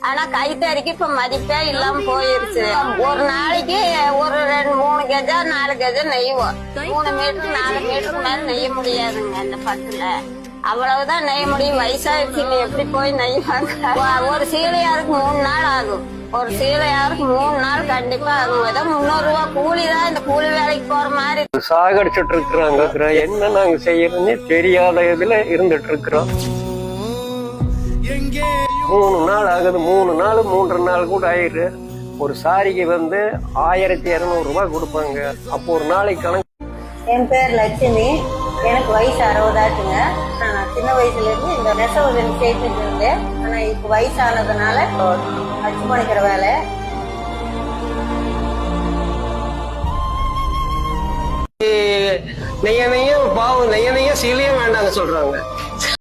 ஆனா கைத்தறிக்கு இப்ப மதிப்பே இல்லாம போயிருச்சு. ஒரு நாளைக்கு ஒரு 2-3 கஜம் 4 கஜம் நெய்வோம். 3 மீட்டர் 4 மீட்டருக்கு மேல நெய்ய முடியாதுங்க இந்த பட்டுல. அவ்வளவுதான் நெய்ய முடியும். வயசாயிடுச்சு எப்படி போய் நெய்வாங்க? ஒரு சீலையாருக்கு 3 நாள் ஆகும். ஒரு சீலையாருக்கு 3 நாள் கண்டிப்பா ஆகும். ஏதோ 300 ரூபாய் கூலிதான். இந்த கூலி வேலைக்கு போற மாதிரி சாகடிச்சுட்டு இருக்கிறாங்க. என்ன நாங்க செய்யறதுன்னு தெரியாத இதுல இருந்துட்டு இருக்கிறோம். 3 நாள் ஆகுது. 3 நாள் 3.5 நாள் கூட ஆயிரு. ஒரு சாரிக்கு 1200 ரூபாய் கொடுப்பாங்க. அப்போ ஒரு நாளைக்கு கணக்கு. என் பேர் லட்சுமி. எனக்கு வயசு 60 ஆச்சுங்க. நான் சின்ன வயசுல இருந்து இந்த நெசவு செய்துட்டு இருந்தேன். ஆனா இப்ப வயசானதுனால அச்சு பண்ணிக்கிற வேலை. நெய்ய பாவம் நெய்ய சீலையும் வேண்டாங்க சொல்றாங்க.